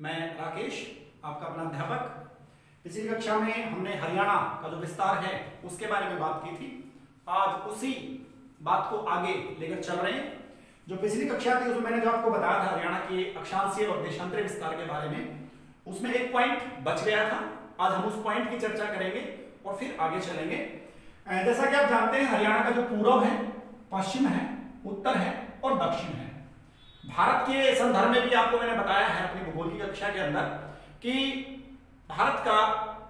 मैं राकेश, आपका अपना अध्यापक। पिछली कक्षा में हमने हरियाणा का जो विस्तार है उसके बारे में बात की थी। आज उसी बात को आगे लेकर चल रहे हैं। जो पिछली कक्षा थी उसमें मैंने जो आपको बताया था हरियाणा के अक्षांशीय और देशांतरीय विस्तार के बारे में, उसमें एक पॉइंट बच गया था। आज हम उस पॉइंट की चर्चा करेंगे और फिर आगे चलेंगे। जैसा कि आप जानते हैं, हरियाणा का जो पूर्व है, पश्चिम है, उत्तर है और दक्षिण है। भारत के संदर्भ में भी आपको मैंने बताया है अपनी भूगोल की कक्षा के अंदर कि भारत का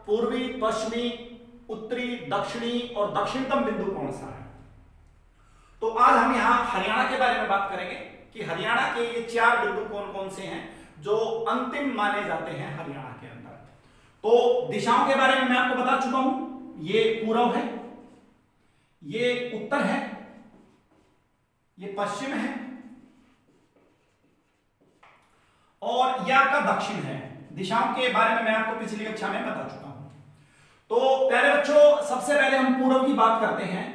पूर्वी, पश्चिमी, उत्तरी, दक्षिणी और दक्षिणतम बिंदु कौन सा है। तो आज हम यहाँ हरियाणा के बारे में बात करेंगे कि हरियाणा के ये 4 बिंदु कौन कौन से हैं जो अंतिम माने जाते हैं हरियाणा के अंदर। तो दिशाओं के बारे में मैं आपको बता चुका हूं। ये पूर्व है, ये उत्तर है, ये पश्चिम है और यह आपका दक्षिण है। दिशाओं के बारे में मैं आपको पिछली कक्षा में बता चुका हूं। तो प्यारे बच्चों, सबसे पहले हम पूर्व की बात करते हैं।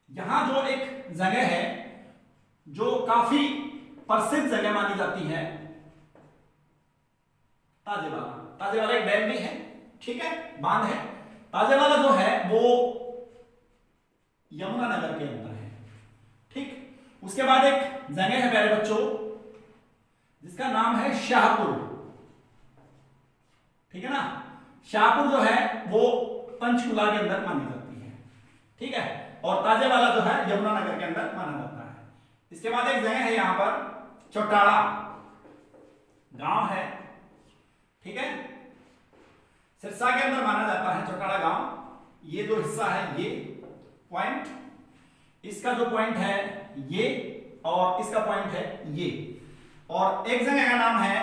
यहां जो एक जगह है जो काफी प्रसिद्ध जगह मानी जाती है, ताजेवाला। ताजेवाला एक डैम भी है, ठीक है, बांध है। ताजेवाला जो है वो यमुनानगर के अंदर है, ठीक। उसके बाद एक जगह है प्यारे बच्चों जिसका नाम है शाहपुर, ठीक है ना। शाहपुर जो है वो पंचकुला के अंदर मानी जाती है, ठीक है। और ताजेवाला जो है यमुनानगर के अंदर माना जाता है। इसके बाद एक जगह है यहां पर चौटाला गांव है, ठीक है, सिरसा के अंदर माना जाता है चौटाला गांव। ये जो हिस्सा है, ये पॉइंट, इसका जो पॉइंट है ये, और इसका पॉइंट है ये। और एक जगह का नाम है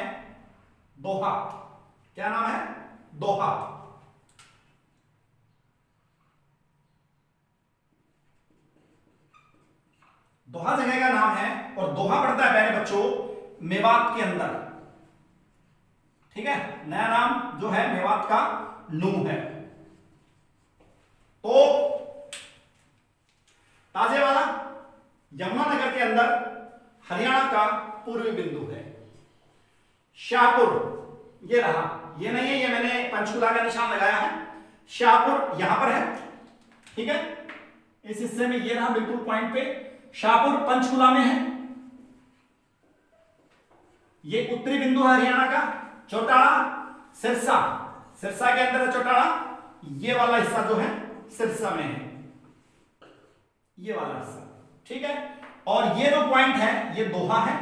दोहा। क्या नाम है? दोहा। दोहा जगह का नाम है और दोहा पड़ता है प्यारे बच्चों मेवात के अंदर, ठीक है। नया नाम जो है मेवात का नूह है। तो ताजेवाला यमुनानगर के अंदर हरियाणा का पूर्वी बिंदु है। शाहपुर ये रहा, ये नहीं है, ये मैंने पंचकुला का निशान लगाया है। शाहपुर यहां पर है, ठीक है, इस हिस्से में ये रहा बिल्कुल पॉइंट पे। शाहपुर पंचकुला में है। ये उत्तरी बिंदु है हरियाणा का। चौटाला सिरसा, सिरसा के अंदर है चौटाला। ये वाला हिस्सा जो है सिरसा में है, ये वाला हिस्सा, ठीक है। और ये जो पॉइंट है ये दोहा है,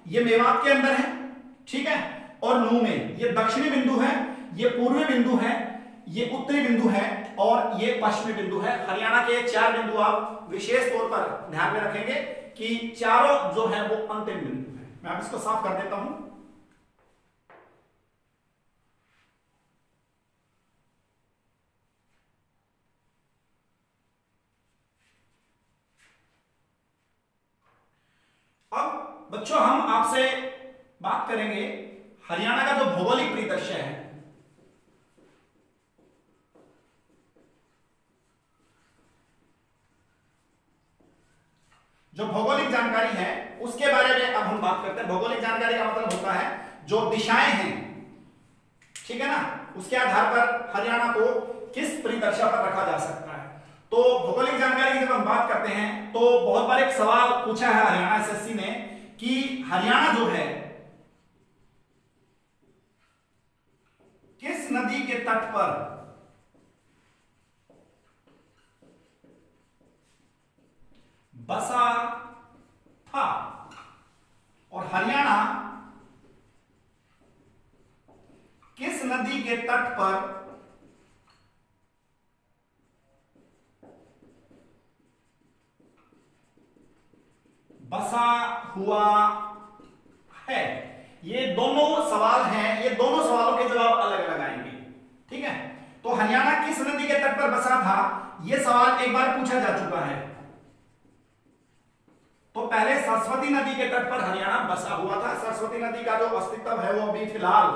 ये मेवात के अंदर है, ठीक है। और नूह में ये दक्षिणी बिंदु है, ये पूर्वी बिंदु है, ये उत्तरी बिंदु है और ये पश्चिमी बिंदु है। हरियाणा के 4 बिंदु आप विशेष तौर पर ध्यान में रखेंगे कि चारों जो है वो अंतिम बिंदु है। मैं अब इसको साफ कर देता हूं। अब बच्चों हम आपसे बात करेंगे हरियाणा का जो भौगोलिक परिदृश्य है। जो भौगोलिक जानकारी है उसके बारे में अब हम बात करते हैं। भौगोलिक जानकारी का मतलब होता है जो दिशाएं हैं, ठीक है ना, उसके आधार पर हरियाणा को किस परिदृश्य पर रखा जा सकता है। तो भौगोलिक जानकारी की जब हम बात करते हैं तो बहुत बार एक सवाल पूछा है हरियाणा एसएससी ने कि हरियाणा जो है किस नदी के तट पर बसा था, और हरियाणा किस नदी के तट पर बसा हुआ है। ये दोनों सवाल हैं, ये दोनों सवालों के जवाब अलग अलग आएंगे, ठीक है। तो हरियाणा किस नदी के तट पर बसा था, यह सवाल एक बार पूछा जा चुका है। तो पहले सरस्वती नदी के तट पर हरियाणा बसा हुआ था। सरस्वती नदी का जो अस्तित्व है वो अभी फिलहाल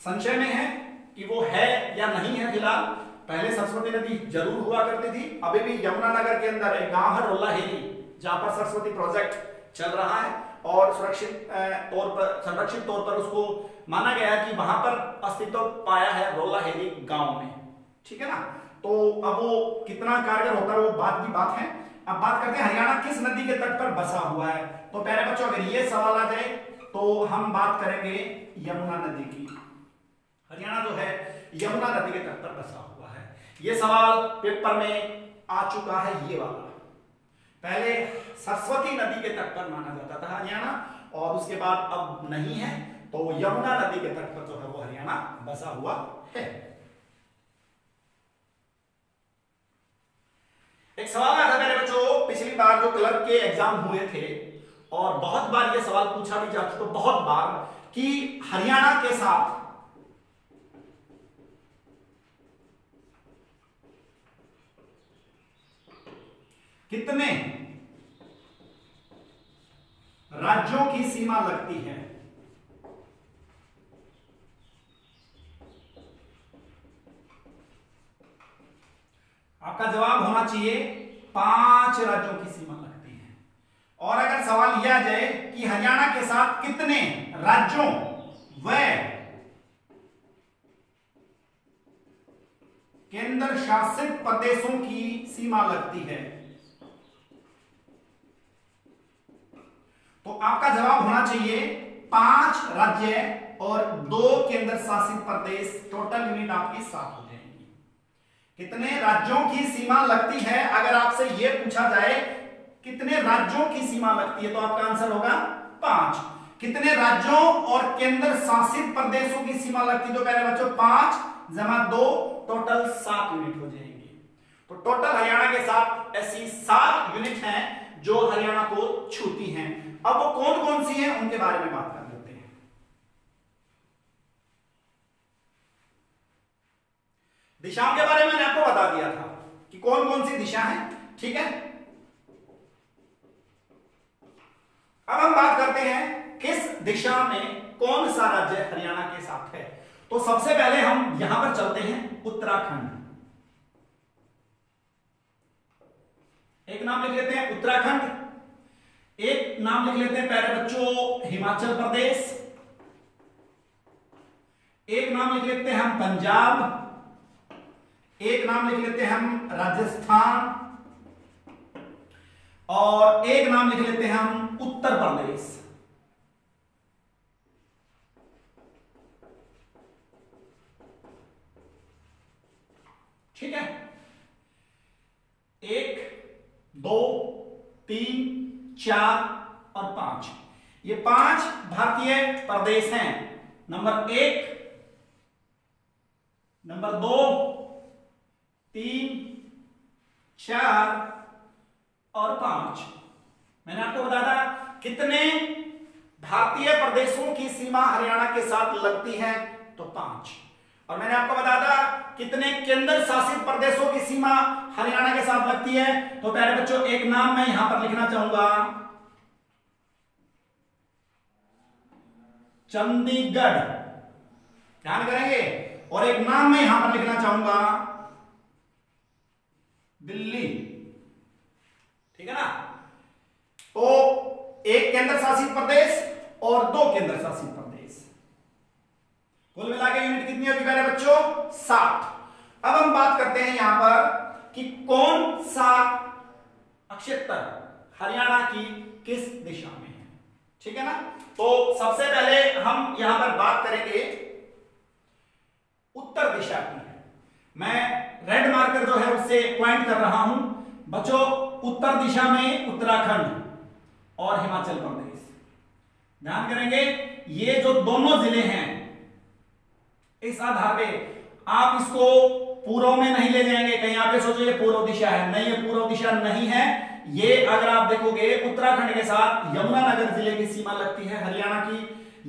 संशय में है कि वो है या नहीं है। फिलहाल पहले सरस्वती नदी जरूर हुआ करती थी। अभी भी यमुनानगर के अंदर एक गांव है रोल्लाहेरी, जहां पर सरस्वती प्रोजेक्ट चल रहा है और संरक्षित तौर पर उसको माना गया कि वहां पर अस्तित्व पाया है रोलाहेली गांव में, ठीक है ना। तो अब वो कितना कारगर होता है वो बात की बात है। अब बात करते हैं हरियाणा किस नदी के तट पर बसा हुआ है। तो प्यारे बच्चों अगर ये सवाल आ जाए तो हम बात करेंगे यमुना नदी की। हरियाणा जो है यमुना नदी के तट पर बसा हुआ है। ये सवाल पेपर में आ चुका है ये वाला। पहले सरस्वती नदी के तट पर माना जाता था हरियाणा और उसके बाद अब नहीं है, तो यमुना नदी के तट पर जो है वो हरियाणा बसा हुआ है। एक सवाल आया था मेरे बच्चों पिछली बार जो क्लर्क के एग्जाम हुए थे और बहुत बार ये सवाल पूछा भी जा चुका, तो बहुत बार कि हरियाणा के साथ कितने राज्यों की सीमा लगती है। आपका जवाब होना चाहिए 5 राज्यों की सीमा लगती है। और अगर सवाल यह आ जाए कि हरियाणा के साथ कितने राज्यों व केंद्र शासित प्रदेशों की सीमा लगती है, तो आपका जवाब होना चाहिए 5 राज्य और 2 केंद्र शासित प्रदेश। टोटल यूनिट आपकी 7 हो जाएंगी। कितने राज्यों की सीमा लगती है, अगर आपसे यह पूछा जाए कितने राज्यों की सीमा लगती है तो आपका आंसर होगा 5। कितने राज्यों और केंद्र शासित प्रदेशों की सीमा लगती है तो पहले बच्चों 5 जमा 2 टोटल 7 यूनिट हो जाएंगी। तो टोटल हरियाणा के साथ ऐसी 7 यूनिट हैं जो हरियाणा को छूती हैं। अब वो कौन कौन सी हैं उनके बारे में बात कर लेते हैं। दिशाओं के बारे में मैंने आपको बता दिया था कि कौन कौन सी दिशा है, ठीक है। अब हम बात करते हैं किस दिशा में कौन सा राज्य हरियाणा के साथ है। तो सबसे पहले हम यहां पर चलते हैं उत्तराखंड। एक नाम लिख लेते हैं उत्तराखंड, एक नाम लिख लेते हैं प्यारे बच्चों हिमाचल प्रदेश, एक नाम लिख लेते हैं हम पंजाब, एक नाम लिख लेते हैं हम राजस्थान और एक नाम लिख लेते हैं हम उत्तर प्रदेश। ठीक है, 1 2 3 4 और 5, ये 5 भारतीय प्रदेश हैं। नंबर 1, नंबर 2, 3, 4 और 5। मैंने आपको बताया था कितने भारतीय प्रदेशों की सीमा हरियाणा के साथ लगती है तो 5। और मैंने आपको बताया था कितने केंद्र शासित प्रदेशों की सीमा हरियाणा के साथ लगती है। तो प्यारे बच्चों एक नाम मैं यहां पर लिखना चाहूंगा चंडीगढ़, ध्यान करेंगे। और एक नाम मैं यहां पर लिखना चाहूंगा दिल्ली, ठीक है ना। तो एक केंद्र शासित प्रदेश और 2 केंद्र शासित प्रदेश, कुल मिला के यूनिट कितनी होगी प्यारे बच्चों 7। अब हम बात करते हैं यहां पर कि कौन सा क्षेत्र हरियाणा की किस दिशा में है, ठीक है ना। तो सबसे पहले हम यहां पर बात करेंगे उत्तर दिशा की। मैं रेड मार्कर जो है उससे पॉइंट कर रहा हूं बच्चों। उत्तर दिशा में उत्तराखंड और हिमाचल प्रदेश, ध्यान करेंगे ये जो दोनों जिले हैं, इस आधार पे आप इसको पूर्व में नहीं ले जाएंगे। कहीं आप सोचो ये पूर्व दिशा है, नहीं ये पूर्व दिशा नहीं है। ये अगर आप देखोगे उत्तराखंड के साथ यमुनानगर जिले की सीमा लगती है हरियाणा की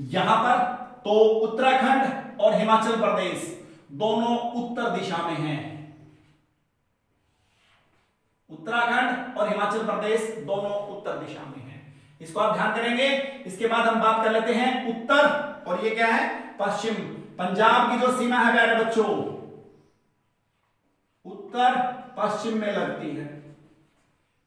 यहां पर। तो उत्तराखंड और हिमाचल प्रदेश दोनों उत्तर दिशा में हैं। उत्तराखंड और हिमाचल प्रदेश दोनों उत्तर दिशा में हैं, इसको आप ध्यान करेंगे। इसके बाद हम बात कर लेते हैं उत्तर, और ये क्या है पश्चिम। पंजाब की जो सीमा है प्यारे बच्चों उत्तर पश्चिम में लगती है,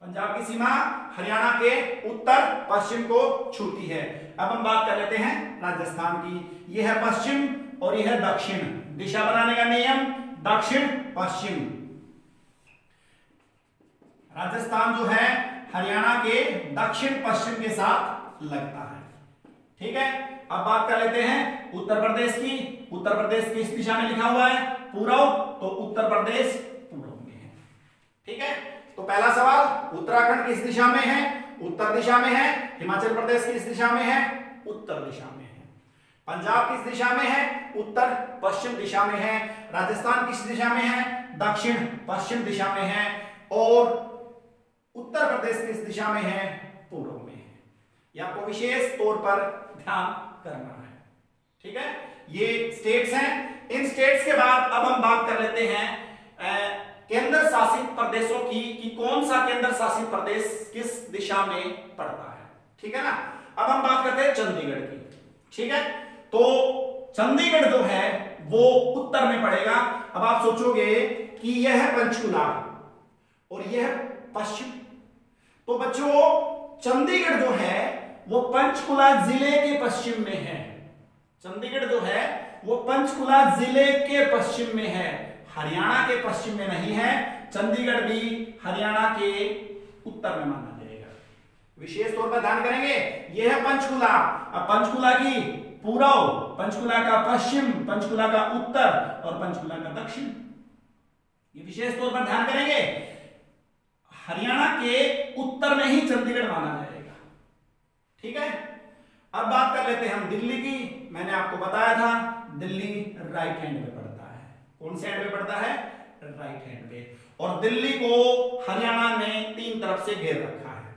पंजाब की सीमा हरियाणा के उत्तर पश्चिम को छूती है। अब हम बात कर लेते हैं राजस्थान की। यह है पश्चिम और यह है दक्षिण। दिशा बनाने का नियम दक्षिण पश्चिम। राजस्थान जो है हरियाणा के दक्षिण पश्चिम के साथ लगता है। ठीक है, अब बात कर लेते हैं उत्तर प्रदेश की। उत्तर प्रदेश किस दिशा में लिखा हुआ है? पूर्व, तो उत्तर प्रदेश पूर्व में है। ठीक है, तो पहला सवाल, उत्तराखंड किस दिशा में है? उत्तर दिशा में है। हिमाचल प्रदेश किस दिशा में है? उत्तर दिशा में है। पंजाब किस दिशा में है? उत्तर पश्चिम दिशा में है। राजस्थान किस दिशा में है? दक्षिण पश्चिम दिशा में है। और उत्तर प्रदेश किस दिशा में है? पूर्व में है। यह आपको विशेष तौर पर ध्यान करना है। ठीक है, ये स्टेट्स हैं। इन स्टेट्स के बाद अब हम बात कर लेते हैं केंद्र शासित प्रदेशों की कि कौन सा केंद्र शासित प्रदेश किस दिशा में पड़ता है। ठीक है ना। अब हम बात करते हैं चंडीगढ़ की। ठीक है, तो चंडीगढ़ जो है वो उत्तर में पड़ेगा। अब आप सोचोगे कि यह है पंचकुला और यह है पश्चिम। तो बच्चों चंडीगढ़ जो है वो पंचकुला जिले के पश्चिम में है। चंडीगढ़ जो है वो पंचकुला जिले के पश्चिम में है, हरियाणा के पश्चिम में नहीं है। चंडीगढ़ भी हरियाणा के उत्तर में माना जाएगा। विशेष तौर पर ध्यान करेंगे, यह है पंचकुला। अब पंचकुला की पूर्व, पंचकुला का पश्चिम, पंचकुला का उत्तर और पंचकुला का दक्षिण। ये विशेष तौर पर ध्यान करेंगे। हरियाणा के उत्तर में ही चंडीगढ़ माना जाएगा। ठीक है, अब बात कर लेते हैं हम दिल्ली की। मैंने आपको बताया था दिल्ली राइट हैंड में पड़ता है। कौन से हैंड में पड़ता है? राइट हैंड में। और दिल्ली को हरियाणा ने तीन तरफ से घेर रखा है।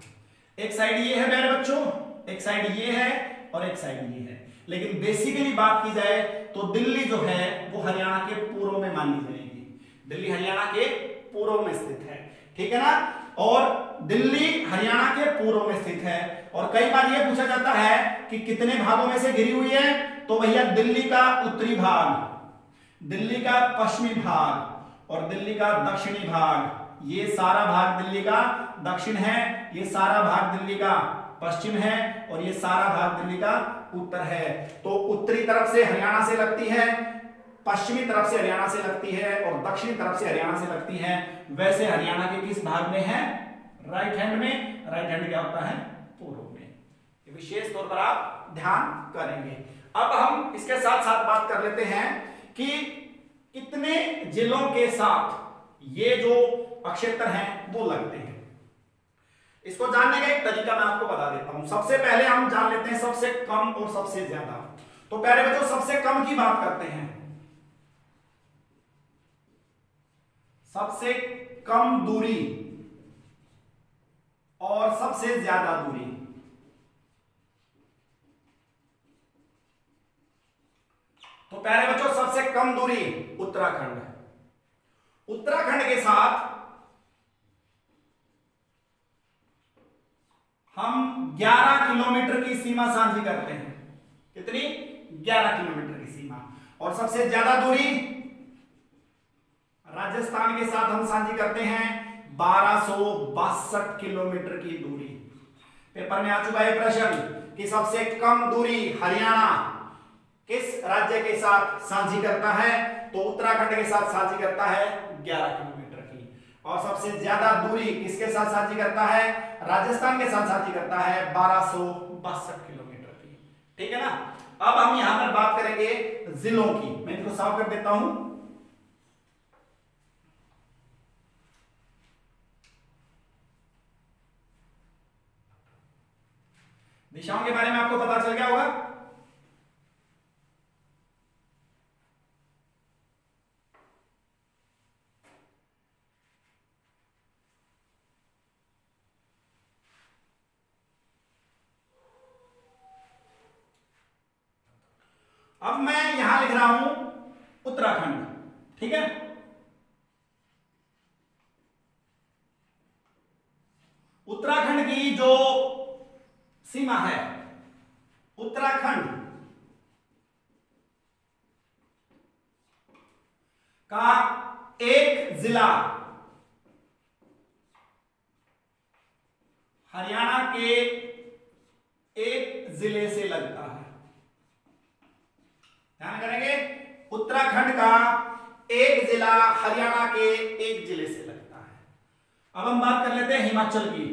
एक साइड ये है मेरे बच्चों, एक साइड ये है और एक साइड ये है। लेकिन बेसिकली बात की जाए तो दिल्ली जो है वो हरियाणा के पूर्व में मानी जाएगी। दिल्ली हरियाणा के पूर्व में स्थित है। ठीक है ना। और दिल्ली हरियाणा के पूर्व में स्थित है। और कई बार यह पूछा जाता है कि कितने भागों में से घिरी हुई है, तो भैया दिल्ली का उत्तरी भाग, दिल्ली का पश्चिमी भाग और दिल्ली का दक्षिणी भाग, ये सारा भाग दिल्ली का दक्षिण है, ये सारा भाग दिल्ली का पश्चिम है और ये सारा भाग दिल्ली का उत्तर है। तो उत्तरी तरफ से हरियाणा से लगती है, पश्चिमी तरफ से हरियाणा से लगती है और दक्षिणी तरफ से हरियाणा से लगती है। वैसे हरियाणा के किस भाग में है? राइट हैंड में। राइट हैंड क्या होता है? पूर्व में। विशेष तौर पर आप ध्यान करेंगे। अब हम इसके साथ साथ बात कर लेते हैं कि कितने जिलों के साथ ये जो अक्षेत्र हैं वो लगते हैं। इसको जानने का एक तरीका मैं आपको बता देता हूं। सबसे पहले हम जान लेते हैं सबसे कम और सबसे ज्यादा। तो पहले बच्चों सबसे कम की बात करते हैं। सबसे कम दूरी और सबसे ज्यादा दूरी। तो पहले बच्चों सबसे कम दूरी उत्तराखंड है। उत्तराखंड के साथ हम 11 किलोमीटर की सीमा साझी करते हैं। कितनी? 11 किलोमीटर की सीमा। और सबसे ज्यादा दूरी राजस्थान के साथ हम साझी करते हैं 1262 किलोमीटर की दूरी। पेपर में आ चुका है प्रश्न कि सबसे कम दूरी हरियाणा किस राज्य के साथ साझी करता है? तो उत्तराखंड के साथ साझी करता है 11 किलोमीटर की। और सबसे ज्यादा दूरी किसके साथ साझी करता है? राजस्थान के साथ साझी करता है 1262 किलोमीटर की। ठीक है ना। अब हम यहां पर बात करेंगे जिलों की। मैं इनको साफ कर देता हूं। दिशाओं के बारे में आपको पता चल गया होगा। अब मैं यहां लिख रहा हूं उत्तराखंड। ठीक है। उत्तराखंड की जो सीमा है, उत्तराखंड का एक जिला हरियाणा के एक जिले से लगता है। ध्यान करेंगे, उत्तराखंड का एक जिला हरियाणा के एक जिले से लगता है। अब हम बात कर लेते हैं हिमाचल की।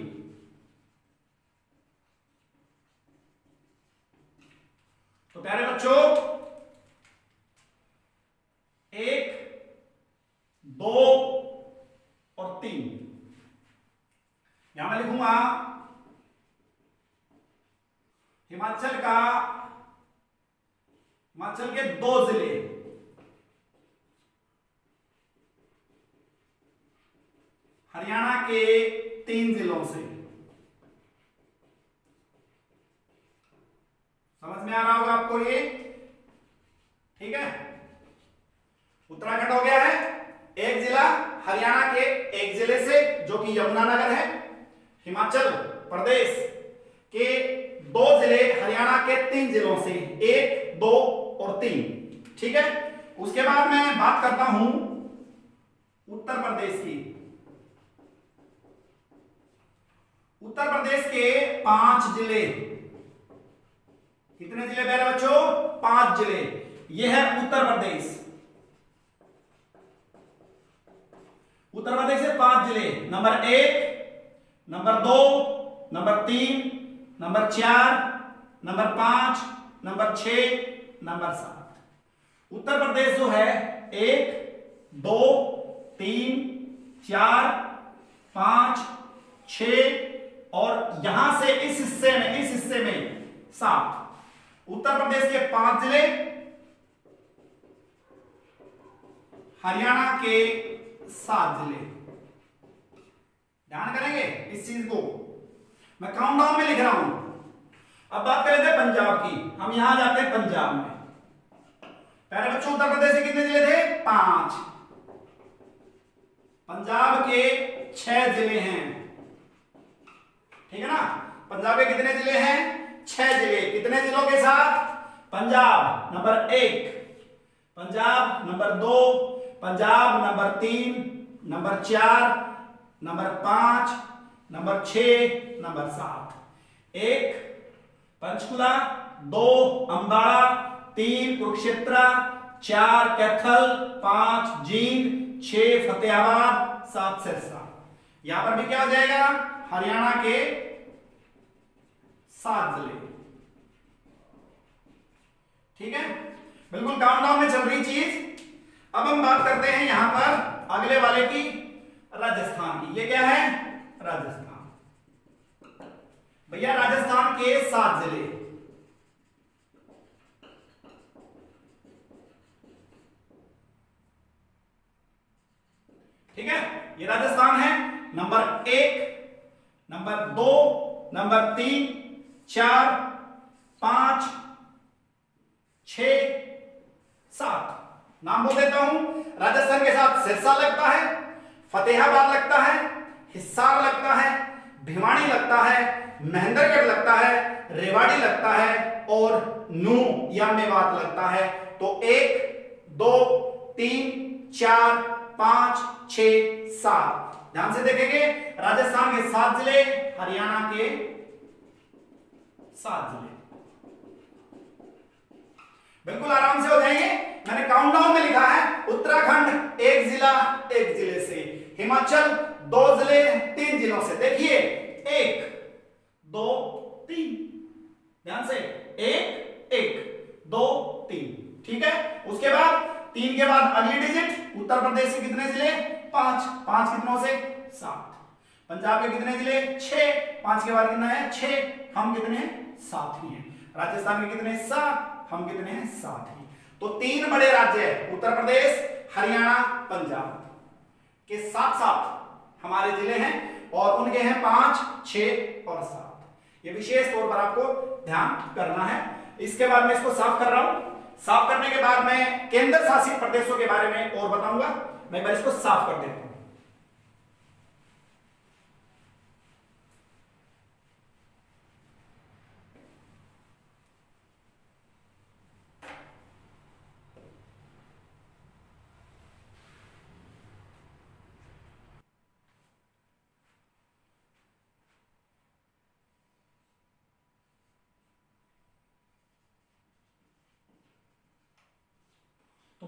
तो प्यारे बच्चों, 1, 2 और 3 यहां मैं लिखूंगा हिमाचल के 2 जिले, हरियाणा के 3 जिलों से। समझ में आ रहा होगा आपको ये? ठीक है, उत्तराखंड हो गया है एक जिला हरियाणा के एक जिले से जो कि यमुनानगर है। हिमाचल प्रदेश के 2 जिले हरियाणा के 3 जिलों से, 1, 2 और 3। ठीक है, उसके बाद मैं बात करता हूं उत्तर प्रदेश की। उत्तर प्रदेश के 5 जिले। कितने जिले प्यारे बच्चों? 5 जिले। यह है उत्तर प्रदेश। उत्तर प्रदेश के 5 जिले, number 1, number 2, number 3, number 4, number 5, number 6, number 7। Uttar Pradesh जो है 1, 2, 3, 4, 5, 6 और यहां से इस हिस्से में 7। उत्तर प्रदेश के 5 जिले, हरियाणा के 7 जिले। ध्यान करेंगे इस चीज को, मैं काउंटडाउन में लिख रहा हूं। अब बात कर लेते हैं पंजाब की। हम यहां जाते हैं पंजाब में। पहले बच्चों, उत्तर प्रदेश के कितने जिले थे? 5। पंजाब के 6 जिले हैं। ठीक है ना, पंजाब के कितने जिले हैं? 6 जिले। कितने जिलों के साथ? Punjab number 1, Punjab number 2, Punjab number 3, number 4, number 5, number 6, number 7। 1 Panchkula, 2 Ambala, 3 Kurukshetra, 4 Kaithal, 5 Jind, 6 Fatehabad, 7 Sirsa. यहां पर भी क्या हो जाएगा? हरियाणा के 7 जिले। ठीक है, बिल्कुल काउंटडाउन में चल रही चीज। अब हम बात करते हैं यहां पर अगले वाले की, राजस्थान की। ये क्या है? राजस्थान। भैया राजस्थान के 7 जिले। ठीक है, ये राजस्थान है। Number 1, number 2, number 3, 4, 5, 6, 7। नाम बोल देता हूं। राजस्थान के साथ सिरसा लगता है, फतेहाबाद लगता है, हिसार लगता है, भिवानी लगता है, महेंद्रगढ़ लगता है, रेवाड़ी लगता है और नूह या मेवात लगता है। तो 1, 2, 3, 4, 5, 6, 7। ध्यान से देखेंगे, राजस्थान के 7 जिले, हरियाणा के 7 जिले। बिल्कुल आराम से हो जाएंगे। मैंने काउंटडाउन में लिखा है उत्तराखंड 1 जिला 1 जिले से, हिमाचल 2 जिले 3 जिलों से। देखिए 1, 2, 3। ध्यान से 1, 1, 2, 3। ठीक है, उसके बाद 3 के बाद अगली डिजिट। उत्तर प्रदेश के कितने जिले? 5। 5 कितनों से? 7। पंजाब के कितने जिले? 6। 5 के बाद कितना है? 6। हम कितने हैं? 7 ही हैं। राजस्थान के कितने? 7। हम कितने हैं? 7 ही। तो 3 बड़े राज्य है, उत्तर प्रदेश, हरियाणा, पंजाब के साथ साथ हमारे जिले हैं और उनके हैं 5, 6 और 7। ये विशेष तौर पर आपको ध्यान करना है। इसके बाद मैं इसको साफ कर रहा हूं। साफ करने के बाद मैं केंद्र शासित प्रदेशों के बारे में और बताऊंगा। मैं एक बार इसको साफ कर देता हूं।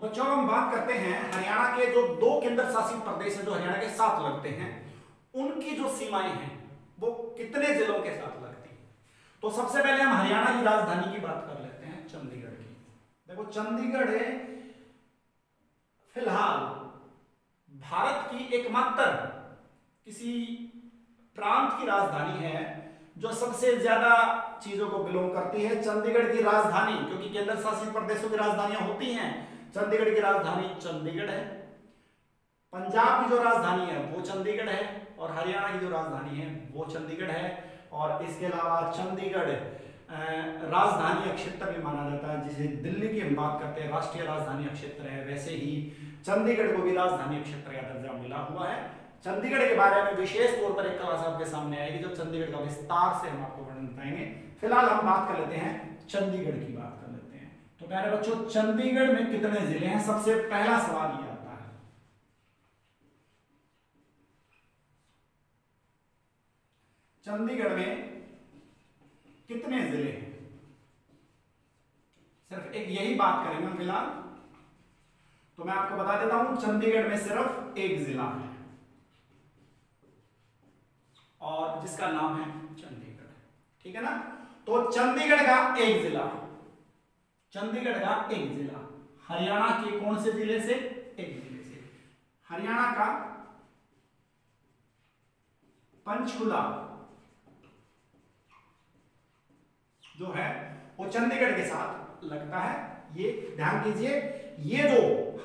बच्चों हम बात करते हैं हरियाणा के जो 2 केंद्र शासित प्रदेश है जो हरियाणा के साथ लगते हैं, उनकी जो सीमाएं हैं वो कितने जिलों के साथ लगती है। तो सबसे पहले हम हरियाणा की राजधानी की बात कर लेते हैं, चंडीगढ़ की। देखो चंडीगढ़ है फिलहाल भारत की एकमात्र किसी प्रांत की राजधानी है जो सबसे ज्यादा चीजों को बिलोंग करती है। चंडीगढ़ की राजधानी, क्योंकि केंद्र शासित प्रदेशों की राजधानियां होती हैं, चंडीगढ़ की राजधानी चंडीगढ़ है। पंजाब की जो राजधानी है वो चंडीगढ़ है और हरियाणा की जो राजधानी है वो चंडीगढ़ है। और इसके अलावा चंडीगढ़ राजधानी क्षेत्र भी माना जाता है, जिसे दिल्ली की हम बात करते हैं राष्ट्रीय राजधानी क्षेत्र है, वैसे ही चंडीगढ़ को भी राजधानी क्षेत्र का दर्जा मिला हुआ है। चंडीगढ़ के बारे में विशेष तौर पर एक क्लास आपके सामने आएगी जो चंडीगढ़ का विस्तार से हम आपको वर्णन बताएंगे। फिलहाल हम बात कर लेते हैं चंडीगढ़ की बात कर लेते हैं। तो प्यारे बच्चों, चंडीगढ़ में कितने जिले हैं, सबसे पहला सवाल ये आता है। चंडीगढ़ में कितने जिले हैं, सिर्फ एक यही बात करेंगे हम फिलहाल। तो मैं आपको बता देता हूं चंडीगढ़ में सिर्फ एक जिला है और जिसका नाम है चंडीगढ़, ठीक है ना। तो चंडीगढ़ का एक जिला, चंडीगढ़ का एक जिला हरियाणा के कौन से जिले से, एक जिले से, हरियाणा का पंचकुला जो है वो चंडीगढ़ के साथ लगता है। ये ध्यान कीजिए, ये जो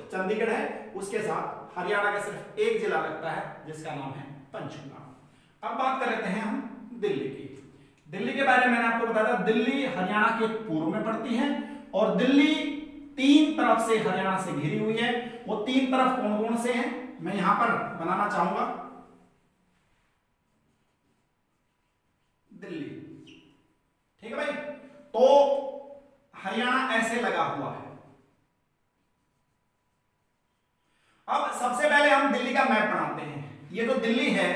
चंडीगढ़ है उसके साथ हरियाणा का सिर्फ एक जिला लगता है जिसका नाम है पंचकुला। अब बात कर लेते हैं हम दिल्ली की। दिल्ली के बारे में मैंने आपको बताया था, दिल्ली हरियाणा के पूर्व में पड़ती है और दिल्ली 3 तरफ से हरियाणा से घिरी हुई है। वो 3 तरफ कौन कौन से हैं मैं यहां पर बनाना चाहूंगा। दिल्ली, ठीक है भाई। तो हरियाणा ऐसे लगा हुआ है। अब सबसे पहले हम दिल्ली का मैप बनाते हैं। ये जो दिल्ली है,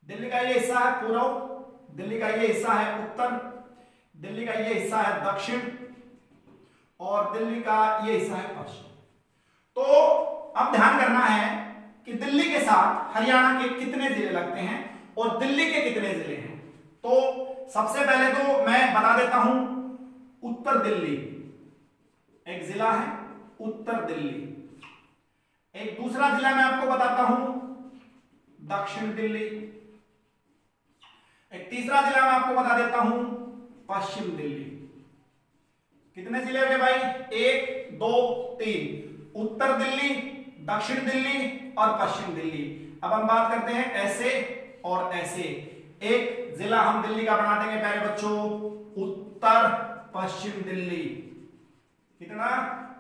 दिल्ली का ये हिस्सा है पूर्व, दिल्ली का ये हिस्सा है उत्तर, दिल्ली का ये हिस्सा है दक्षिण और दिल्ली का ये हिस्सा है पश्चिम। तो अब ध्यान करना है कि दिल्ली के साथ हरियाणा के कितने जिले लगते हैं और दिल्ली के कितने जिले हैं। तो सबसे पहले तो मैं बता देता हूं, उत्तर दिल्ली एक जिला है, उत्तर दिल्ली। एक दूसरा जिला मैं आपको बताता हूं, दक्षिण दिल्ली। एक तीसरा जिला मैं आपको बता देता हूं, पश्चिम दिल्ली। कितने जिले हो गए भाई, 1 2 3, उत्तर दिल्ली, दक्षिण दिल्ली और पश्चिम दिल्ली। अब हम बात करते हैं ऐसे और ऐसे। एक जिला हम दिल्ली का बना देंगे प्यारे बच्चों, उत्तर पश्चिम दिल्ली। कितना,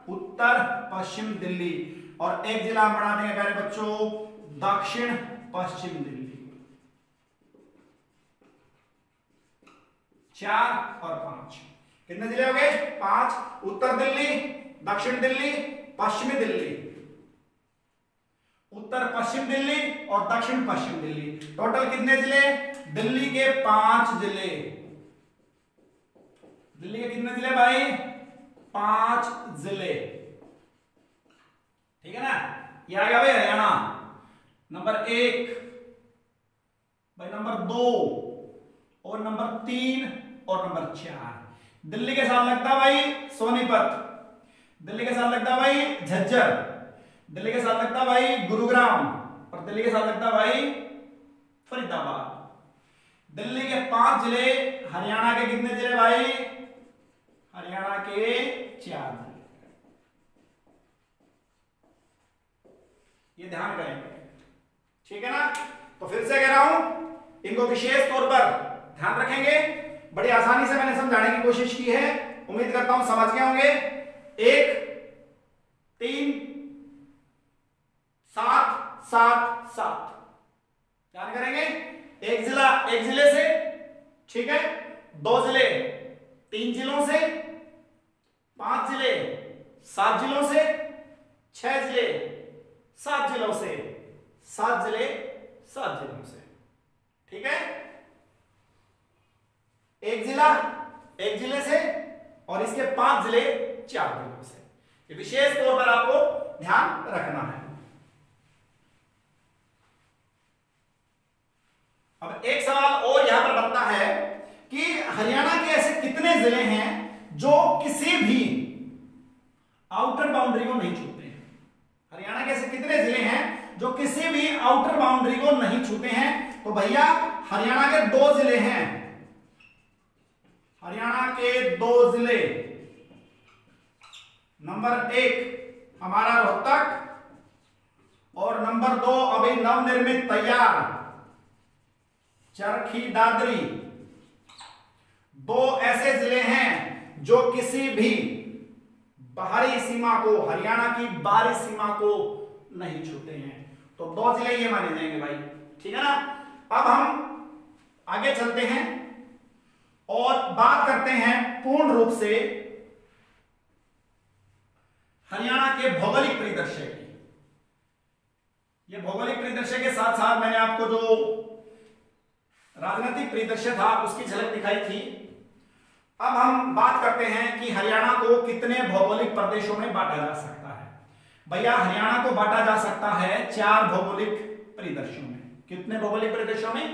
उत्तर पश्चिम दिल्ली। और एक जिला हम बना देंगे प्यारे बच्चों, दक्षिण पश्चिम दिल्ली। 4 और 5, कितने जिले हो गए, 5। उत्तर दिल्ली, दक्षिण दिल्ली, पश्चिमी दिल्ली, उत्तर पश्चिम दिल्ली और दक्षिण पश्चिम दिल्ली। टोटल कितने जिले, दिल्ली के 5 जिले। दिल्ली के कितने जिले भाई, 5 जिले, ठीक है ना। ये आ गया भाई हरियाणा नंबर 1, भाई नंबर 2 और नंबर 3 और नंबर 4। दिल्ली के साथ लगता भाई सोनीपत, दिल्ली के साथ लगता भाई झज्जर, दिल्ली के साथ लगता भाई गुरुग्राम और दिल्ली के साथ लगता भाई फरीदाबाद। दिल्ली के 5 जिले, हरियाणा के कितने जिले भाई, हरियाणा के 4 जिले। ये ध्यान करेंगे, ठीक है ना। तो फिर से कह रहा हूं, इनको विशेष तौर पर ध्यान रखेंगे। बड़ी आसानी से मैंने समझाने की कोशिश की है, उम्मीद करता हूं समझ गए होंगे। 1 3 7 7 7 ध्यान करेंगे। एक जिला एक जिले से, ठीक है। 2 जिले 3 जिलों से, 5 जिले 7 जिलों से, 6 जिले 7 जिलों से, 7 जिले 7 जिलों से, ठीक है। एक जिला एक जिले से और इसके 5 जिले 4 जिलों से। ये विशेष तौर पर आपको ध्यान रखना है। अब एक सवाल और यहां पर बनता है कि हरियाणा के ऐसे कितने जिले हैं जो किसी भी आउटर बाउंड्री को नहीं छूते हैं। हरियाणा के ऐसे कितने जिले हैं जो किसी भी आउटर बाउंड्री को नहीं छूते हैं। तो भैया हरियाणा के 2 जिले हैं, हरियाणा के 2 जिले, नंबर 1 हमारा रोहतक और नंबर 2 अभी नवनिर्मित तैयार चरखी दादरी। 2 ऐसे जिले हैं जो किसी भी बाहरी सीमा को, हरियाणा की बाहरी सीमा को नहीं छूते हैं। तो 2 जिले ये माने जाएंगे भाई, ठीक है ना। अब हम आगे चलते हैं और बात करते हैं पूर्ण रूप से हरियाणा के भौगोलिक परिदृश्य की। ये भौगोलिक परिदृश्य के साथ साथ मैंने आपको जो राजनीतिक परिदृश्य था उसकी झलक दिखाई थी। अब हम बात करते हैं कि हरियाणा को कितने भौगोलिक प्रदेशों में बांटा जा सकता है। भैया हरियाणा को बांटा जा सकता है 4 भौगोलिक परिदृश्यों में। कितने भौगोलिक परिदृश्यों में?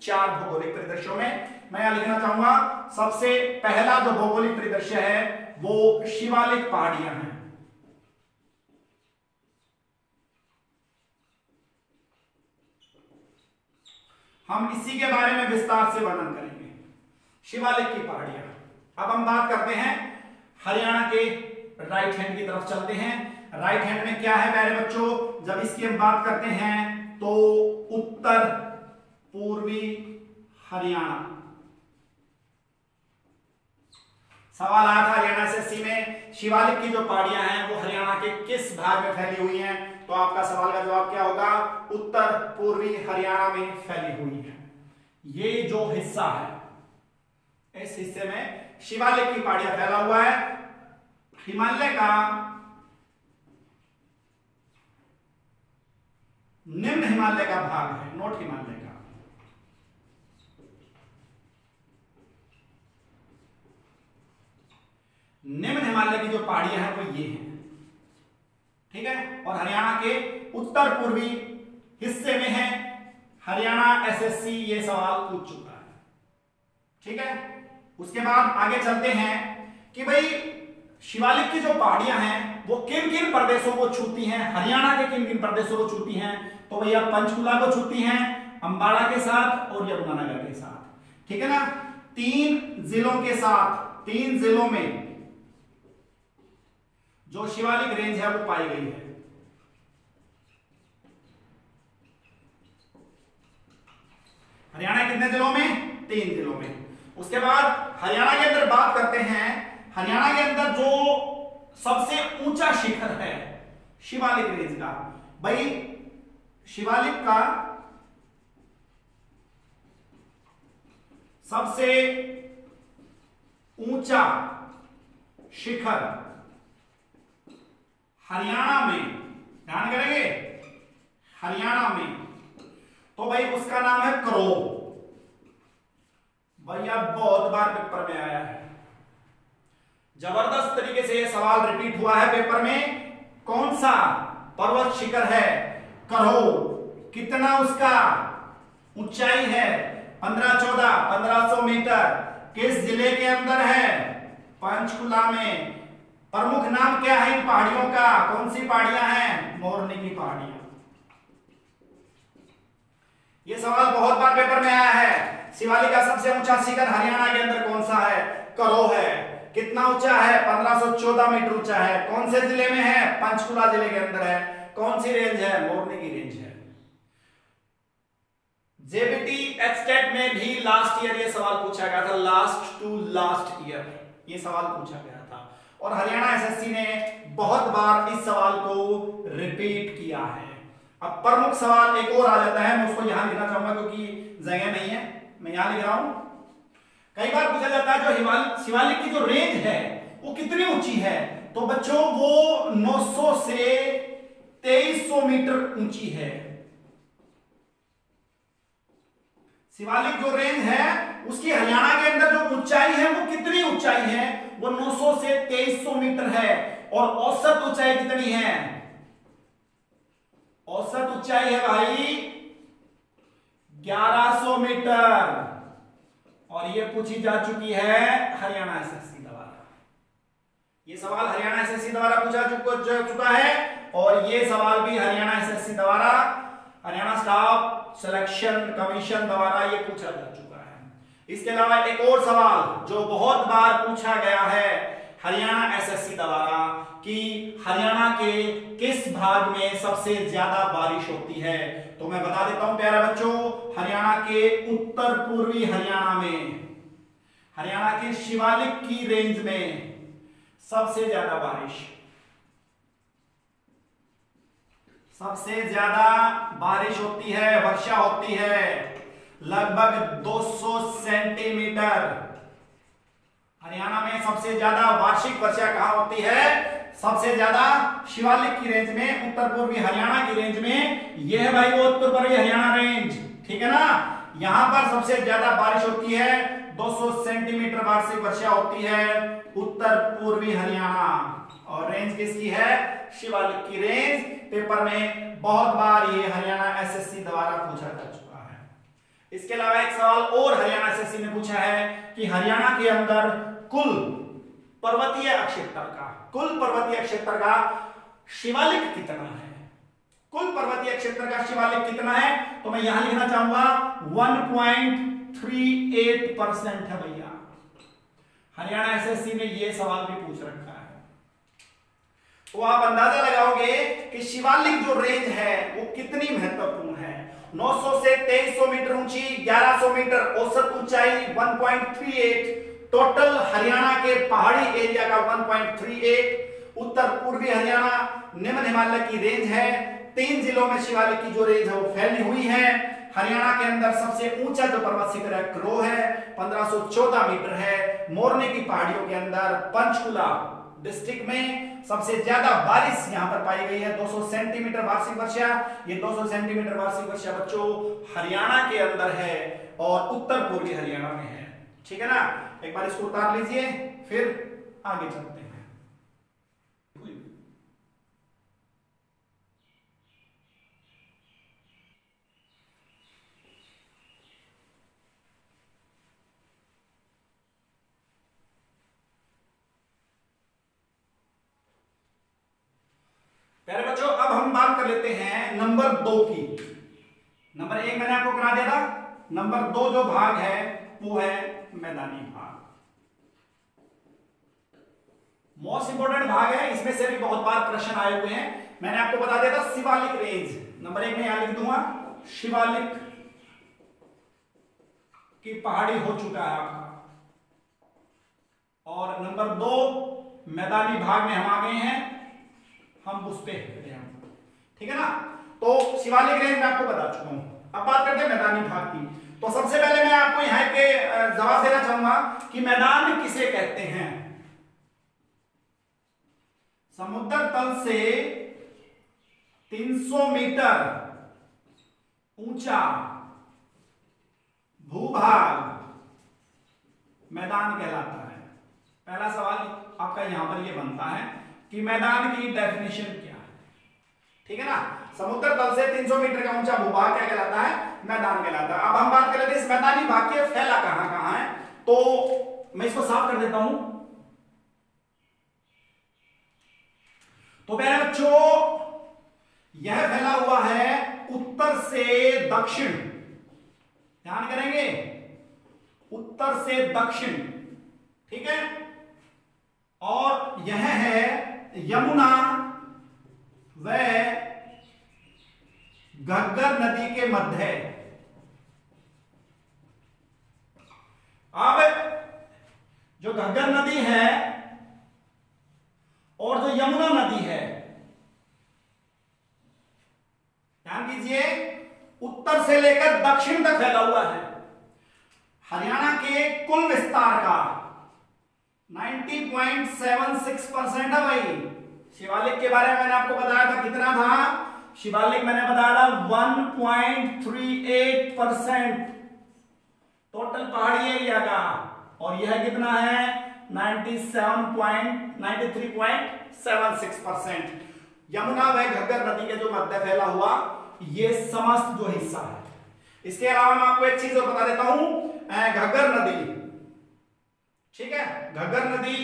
4 भौगोलिक परिदृश्यों में। मैं यहां लिखना चाहूंगा सबसे पहला जो भौगोलिक परिदृश्य है वो शिवालिक पहाड़ियां हैं। हम इसी के बारे में विस्तार से वर्णन करेंगे, शिवालिक की पहाड़ियां। अब हम बात करते हैं हरियाणा के राइट हैंड की तरफ चलते हैं। राइट हैंड में क्या है प्यारे बच्चों? जब इसकी हम बात करते हैं तो उत्तर पूर्वी हरियाणा। सवाल आया था हरियाणा एसएससी में, शिवालिक की जो पहाड़ियां हैं वो हरियाणा के किस भाग में फैली हुई हैं? तो आपका सवाल का जवाब क्या होगा? उत्तर पूर्वी हरियाणा में फैली हुई है। ये जो हिस्सा है, इस हिस्से में शिवालिक की पहाड़ियां फैला हुआ है। हिमालय का निम्न हिमालय का भाग है, नोट हिमालय का। निम्न हिमालय की जो पहाड़ियां हैं वो ये हैं, ठीक है। और हरियाणा के उत्तर पूर्वी हिस्से में है। हरियाणा एसएससी ये सवाल पूछ चुका है, ठीक है। उसके बाद आगे चलते हैं कि भाई शिवालिक की जो पहाड़ियां हैं वो किन किन प्रदेशों को छूती हैं, हरियाणा के किन किन प्रदेशों को छूती हैं? तो भैया पंचकुला को छूती हैं, अंबाला के साथ और यमुनानगर के साथ, ठीक है ना। 3 जिलों के साथ, 3 जिलों में जो शिवालिक रेंज है वो पाई गई है। हरियाणा के कितने जिलों में? 3 जिलों में। उसके बाद हरियाणा के अंदर बात करते हैं, हरियाणा के अंदर जो सबसे ऊंचा शिखर है शिवालिक रेंज का, भाई शिवालिक का सबसे ऊंचा शिखर हरियाणा में, ध्यान करेंगे हरियाणा में, तो भाई उसका नाम है करो। भैया बहुत बार पेपर में आया है, जबरदस्त तरीके से यह सवाल रिपीट हुआ है पेपर में। कौन सा पर्वत शिखर है? करो। कितना उसका ऊंचाई है? 1500 मीटर। किस जिले के अंदर है? पंचकुला में। प्रमुख नाम क्या है इन पहाड़ियों का? कौन सी पहाड़ियां हैं? मोरनी की पहाड़ियां। यह सवाल बहुत बार पेपर में आया है। शिवालिक का सबसे ऊंचा शिखर हरियाणा के अंदर कौन सा है? करो है। कितना ऊंचा है? 1514 मीटर ऊंचा है। कौन से जिले में है? पंचकुला जिले के अंदर है। कौन सी रेंज है? मोरनी की रेंज है। जेबीटी एचटेट में भी लास्ट ईयर ये सवाल पूछा गया था, लास्ट टू लास्ट ईयर ये सवाल पूछा गया था, और हरियाणा एसएससी ने बहुत बार इस सवाल को रिपीट किया है। अब प्रमुख सवाल एक और आ जाता है, मैं उसको यहां लिखना चाहूंगा क्योंकि जगह नहीं है, मैं यहां लिख रहा हूं। कई बार पूछा जाता है जो शिवालिक की जो रेंज है वो कितनी ऊंची है? तो बच्चों वो 900 से 2300 मीटर ऊंची है। शिवालिक जो रेंज है उसकी हरियाणा के अंदर जो ऊंचाई है वो कितनी ऊंचाई है? वो 900 से 2300 मीटर है। और औसत ऊंचाई कितनी है? औसत ऊंचाई है भाई 1100 मीटर, और ये पूछी जा चुकी है हरियाणा एसएससी द्वारा। ये सवाल हरियाणा एसएससी द्वारा पूछा चुका है, और ये सवाल भी हरियाणा एसएससी द्वारा, हरियाणा स्टाफ सिलेक्शन कमीशन द्वारा ये पूछा जा चुका है। इसके अलावा एक और सवाल जो बहुत बार पूछा गया है हरियाणा एसएससी द्वारा कि हरियाणा के किस भाग में सबसे ज्यादा बारिश होती है, तो मैं बता देता हूं प्यारे बच्चों, हरियाणा के उत्तर पूर्वी हरियाणा में, हरियाणा के शिवालिक की रेंज में सबसे ज्यादा बारिश होती है, वर्षा होती है लगभग 200 सेंटीमीटर। हरियाणा में सबसे ज्यादा वार्षिक वर्षा कहां होती है? सबसे ज्यादा शिवालिक की रेंज में, उत्तर पूर्वी हरियाणा की रेंज में। यह है भाई वो उत्तर पूर्वी हरियाणा रेंज, ठीक है ना। यहां पर सबसे ज्यादा बारिश होती है, 200 सेंटीमीटर वार्षिक वर्षा होती है उत्तर पूर्वी हरियाणा, और रेंज किसकी है? शिवालिक की रेंज। पेपर में बहुत बार ये हरियाणा एसएससी द्वारा पूछा जा चुका है। इसके अलावा एक सवाल और हरियाणा एसएससी ने पूछा है कि हरियाणा के अंदर कुल पर्वतीय क्षेत्र का शिवालिक कितना है? कुल पर्वतीय क्षेत्र का शिवालिक कितना है? तो मैं यहां लिखना चाहूंगा 1.38% है भैया। हरियाणा एसएससी ने यह सवाल भी पूछ रखा है, तो आप अंदाजा लगाओगे कि शिवालिक जो रेंज है वो कितनी महत्वपूर्ण है। 900 से 2300 मीटर ऊंची, 1100 मीटर औसत ऊंचाई, 1.38 टोटल हरियाणा के पहाड़ी एरिया का 1.38, उत्तर पूर्वी हरियाणा निम्न हिमालय की रेंज है। 3 जिलों में शिवालिक की जो रेंज है वो फैली हुई है। हरियाणा के अंदर सबसे ऊंचा जो पर्वत शिखर है क्रो है, 1514 मीटर है। मोरने की पहाड़ियों के अंदर पंचकुला डिस्ट्रिक्ट में सबसे ज्यादा बारिश यहां पर पाई गई है, 200 सेंटीमीटर वार्षिक वर्षा। ये 200 सेंटीमीटर वार्षिक वर्षा बच्चों हरियाणा के अंदर है और उत्तर पूर्वी हरियाणा में है, ठीक है ना। एक बार इसको उतार लीजिए, फिर आगे चलते हैं। प्यारे बच्चों, अब हम बात कर लेते हैं नंबर 2 की। नंबर 1 मैंने आपको करा दिया था, नंबर 2 जो भाग है वो है मैदानी भाग। मोस्ट इंपोर्टेंट भाग है, इसमें से भी बहुत बार प्रश्न आए हुए हैं। मैंने आपको बता दिया था शिवालिक रेंज, नंबर 1 में यहां लिख दूंगा शिवालिक की पहाड़ी हो चुका है आपका, और नंबर 2 मैदानी भाग में हम आ गए हैं, हम उस पे ठीक है ना। तो शिवालिक रेंज में आपको बता चुका हूं। अब बात करते हैं मैदानी भाग की। तो सबसे पहले मैं आपको यहां के जवाब देना चाहूंगा कि मैदान किसे कहते हैं। समुद्र तल से 300 मीटर ऊंचा भूभाग मैदान कहलाता है। पहला सवाल आपका यहां पर यह बनता है कि मैदान की डेफिनेशन क्या है, ठीक है ना। समुद्र तल से 300 मीटर का ऊंचा भूभाग क्या कहलाता है? मैदान कहलाता है। अब हम बात कर लेते हैं इस मैदानी भाग के फैला कहां कहां है, तो मैं इसको साफ कर देता हूं। तो प्यारे बच्चों, यह फैला हुआ है उत्तर से दक्षिण, ध्यान करेंगे, उत्तर से दक्षिण, ठीक है। और यह है यमुना व घग्गर नदी के मध्य। अब जो घग्गर नदी है और जो यमुना नदी है, ध्यान कीजिए, उत्तर से लेकर दक्षिण तक फैला हुआ है। हरियाणा के कुल विस्तार का 90.76% है भाई। शिवालिक के बारे में मैंने आपको बताया था, कितना था शिवालिक? मैंने बताया था 1.38% टोटल पहाड़ी एरिया का, और यह कितना है 93.6 0.76%। यमुना व घग्गर नदी के जो मध्य फैला हुआ ये समस्त जो हिस्सा है। इसके अलावा मैं आपको एक चीज और बता देता हूं, घग्गर नदी, ठीक है, घग्गर नदी,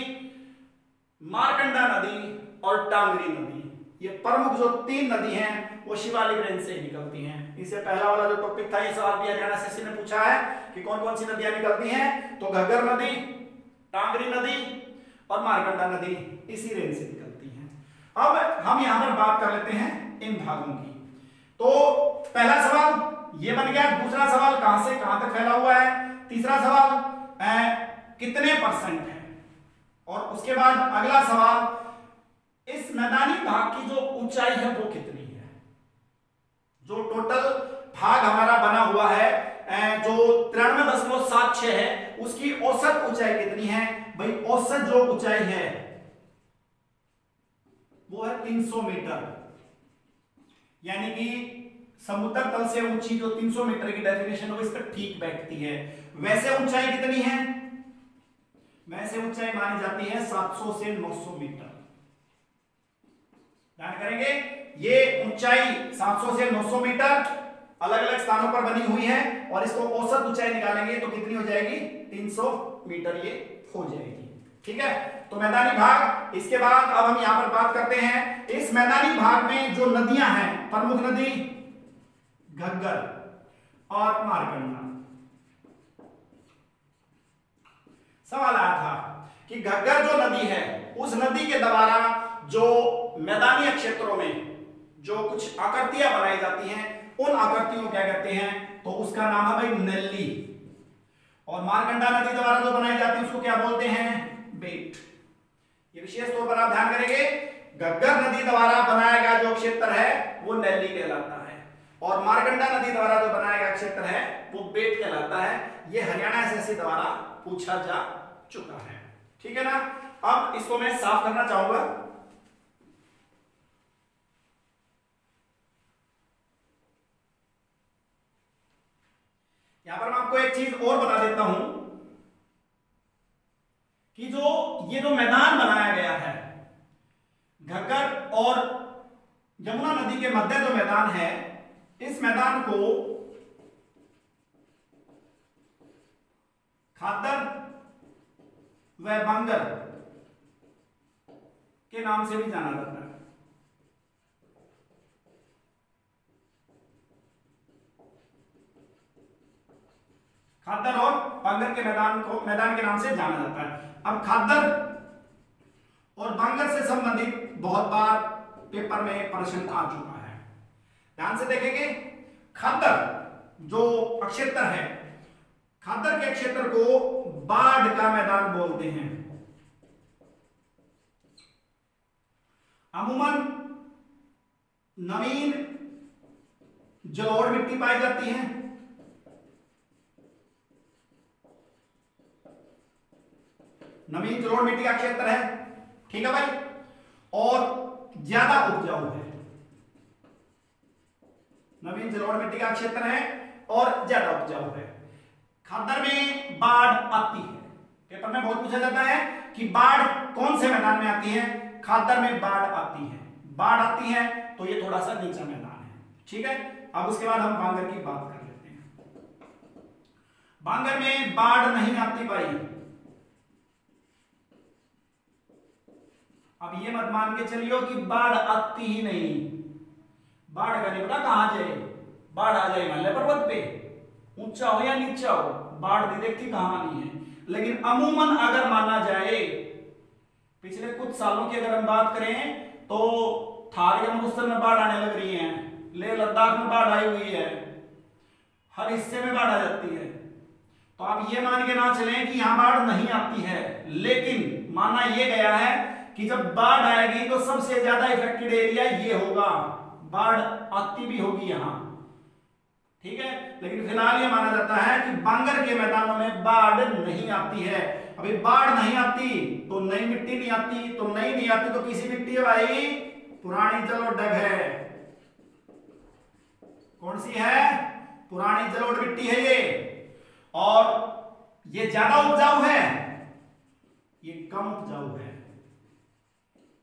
मारकंडा नदी और टांगरी नदी, ये प्रमुख जो 3 नदी हैं वो शिवालिक रेंज से निकलती हैं। इससे पहला वाला जो टॉपिक था, ये सवाल भी हरियाणा सेशन ने पूछा है कि कौन कौन सी नदियां निकलती हैं, तो घग्गर नदी, टांगरी नदी और मारकंडा नदी इसी रेंज से निकलती हैं। अब हम यहां पर बात कर लेते हैं इन भागों की। तो पहला सवाल ये बन गया, दूसरा सवाल कहां से कहां तक फैला हुआ है, तीसरा सवाल कितने परसेंट है, और उसके बाद अगला सवाल इस मैदानी भाग की जो ऊंचाई है वो कितनी है। जो टोटल भाग हमारा बना हुआ है जो 93.76 है उसकी औसत ऊंचाई कितनी है। भाई औसत जो ऊंचाई है वो है 300 मीटर, यानी कि समुद्र तल से ऊंची जो 300 मीटर की डेफिनेशन है वो इस पर ठीक बैठती है। वैसे ऊंचाई कितनी है, वैसे ऊंचाई मानी जाती है 700 से 900 मीटर। ध्यान करेंगे, ये ऊंचाई 700 से 900 मीटर अलग अलग स्थानों पर बनी हुई है, और इसको औसत ऊंचाई निकालेंगे तो कितनी हो जाएगी, 300 मीटर ये हो जाएगी। ठीक है, तो मैदानी भाग। इसके बाद अब हम यहां पर बात करते हैं इस मैदानी भाग में जो नदियां हैं, प्रमुख नदी घग्गर और मारकंडा। सवाल आया था कि घग्गर जो नदी है उस नदी के द्वारा जो मैदानी क्षेत्रों में जो कुछ आकृतियां बनाई जाती हैं उन आकृतियों को क्या कहते हैं, तो उसका नाम है भाई नल्ली। और मारकंडा नदी द्वारा जो बनाई जाती है उसको क्या बोलते हैं, बेट। ये विशेष तौर पर आप ध्यान करेंगे, घग्गर नदी द्वारा बनाया गया जो क्षेत्र है वो नल्ली कहलाता है, और मारकंडा नदी द्वारा जो बनाया गया क्षेत्र है वो बेट कहलाता है। ये हरियाणा एसएससी द्वारा पूछा जा चुका है। ठीक है ना, अब इसको मैं साफ करना चाहूंगा। यहां पर मैं आपको एक चीज और बता देता हूं कि ये जो मैदान बनाया गया है घग्गर और यमुना नदी के मध्य जो मैदान है, इस मैदान को खादर व बांगर के नाम से भी जाना जाता है। खादर और बांगर के मैदान के नाम से जाना जाता है। अब खादर और बांगर से संबंधित बहुत बार पेपर में प्रश्न आ चुका है। ध्यान से देखेंगे, खादर जो क्षेत्र है, खादर के क्षेत्र को बाढ़ का मैदान बोलते हैं। अमूमन नवीन जलोढ़ मिट्टी पाई जाती है। नवीन जलोढ़ मिट्टी का क्षेत्र है, ठीक है भाई, और ज्यादा उपजाऊ है। नवीन जलोढ़ मिट्टी का क्षेत्र है और ज्यादा उपजाऊ है। खादर में बाढ़ आती है, पेपर में बहुत पूछा जाता है कि बाढ़ कौन से मैदान में आती है। खादर में बाढ़ आती है, बाढ़ आती है तो ये थोड़ा सा नीचा मैदान है। ठीक है, अब उसके बाद हम बांगर की बात कर लेते हैं। बांगर में बाढ़ नहीं आती भाई। अब ये मत मान के चलियो कि बाढ़ आती ही नहीं। बाढ़ का नहीं पता कहां जाए, बाढ़ आ जाए हिमालय पर्वत पे, ऊंचा हो या नीचा हो, बाढ़ भी देखती कहानी है। लेकिन अमूमन अगर माना जाए, पिछले कुछ सालों की अगर हम बात करें तो थार या मुस्तल में बाढ़ आने लग रही है, लेह लद्दाख में बाढ़ आई हुई है, हर हिस्से में बाढ़ आ जाती है। तो आप ये मान के ना चलें कि यहां बाढ़ नहीं आती है, लेकिन माना यह गया है कि जब बाढ़ आएगी तो सबसे ज्यादा इफेक्टेड एरिया ये होगा, बाढ़ आती भी होगी यहां। ठीक है, लेकिन फिलहाल ये माना जाता है कि बांगर के मैदानों में बाढ़ नहीं आती है। अभी बाढ़ नहीं आती तो नई मिट्टी नहीं आती, तो नई नहीं आती तो किसी मिट्टी है भाई, पुरानी जलोढ़ है। कौन सी है, पुरानी जलोढ़ मिट्टी है ये। और ये ज्यादा उपजाऊ है, ये कम उपजाऊ है।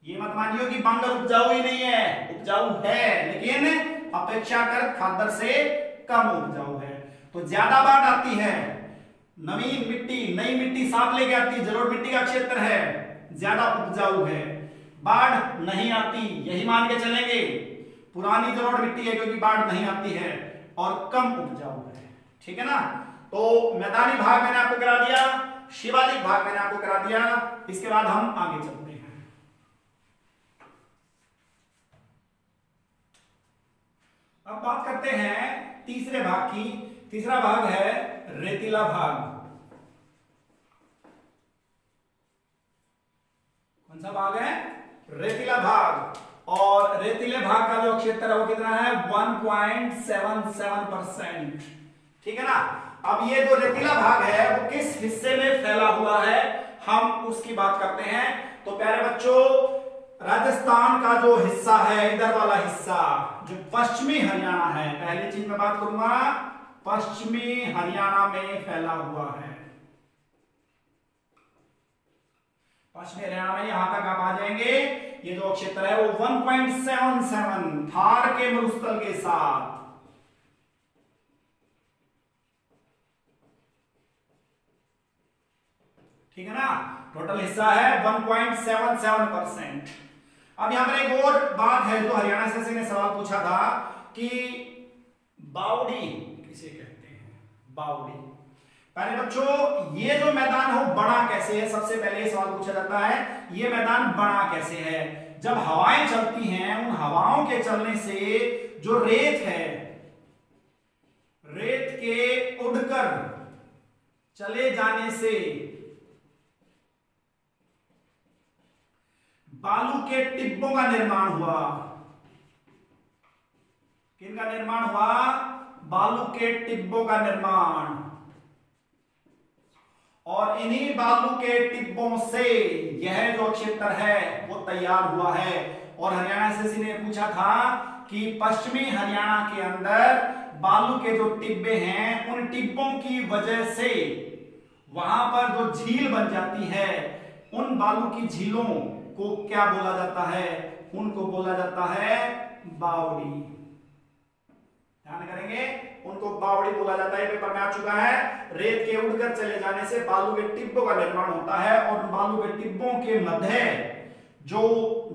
ये मत मानियो कि बांगर उपजाऊ ही नहीं है, उपजाऊ है लेकिन अपेक्षाकृत खादर से कम उपजाऊ है। तो ज्यादा बाढ़ आती है, नवीन मिट्टी नई मिट्टी साफ लेके आती है, जलोढ़ मिट्टी का क्षेत्र है, ज्यादा उपजाऊ है। बाढ़ नहीं आती, यही मान के चलेंगे, पुरानी जलोढ़ मिट्टी है क्योंकि बाढ़ नहीं आती है और कम उपजाऊ है। ठीक है ना। तो मैदानी भाग मैंने आपको करा दिया, शिवालिक भाग मैंने आपको करा दिया। इसके बाद हम आगे चलते हैं। अब बात करते हैं तीसरे भाग की। तीसरा भाग है रेतीला भाग। कौन सा भाग है? रेतीला भाग। और रेतीले भाग का जो क्षेत्र है वो कितना है? 1.77%। ठीक है ना। अब ये जो रेतीला भाग है वो किस हिस्से में फैला हुआ है, हम उसकी बात करते हैं। तो प्यारे बच्चों, राजस्थान का जो हिस्सा है, इधर वाला हिस्सा जो पश्चिमी हरियाणा है, पहली चीज मैं बात करूंगा, पश्चिमी हरियाणा में फैला हुआ है। पश्चिमी हरियाणा में यहां तक आप आ जाएंगे। ये जो क्षेत्र है वो 1.77 थार के मरुस्थल के साथ, ठीक है ना। टोटल हिस्सा है 1.77%। अब यहां पर एक और बात है जो हरियाणा से ने सवाल पूछा था कि बावड़ी किसे कहते हैं? बावड़ी। पहले बच्चों, ये जो मैदान है वो बना कैसे है? सबसे पहले ये सवाल पूछा जाता है, ये मैदान बना कैसे है? जब हवाएं चलती हैं, उन हवाओं के चलने से जो रेत है, रेत के उड़कर चले जाने से बालू के टिब्बों का निर्माण हुआ। किनका निर्माण हुआ? बालू के टिब्बों का निर्माण। और इन्हीं बालू के टिब्बों से यह जो क्षेत्र है वो तैयार हुआ है। और हरियाणा एसएससी ने पूछा था कि पश्चिमी हरियाणा के अंदर बालू के जो टिब्बे हैं, उन टिब्बों की वजह से वहां पर जो झील बन जाती है, उन बालू की झीलों को क्या बोला जाता है? उनको बोला जाता है बावड़ी। ध्यान करेंगे, उनको बावड़ी बोला जाता है। पेपर में आ चुका है। रेत के उड़कर चले जाने से बालू के टिब्बों का निर्माण होता है और बालू के टिब्बों के मध्य जो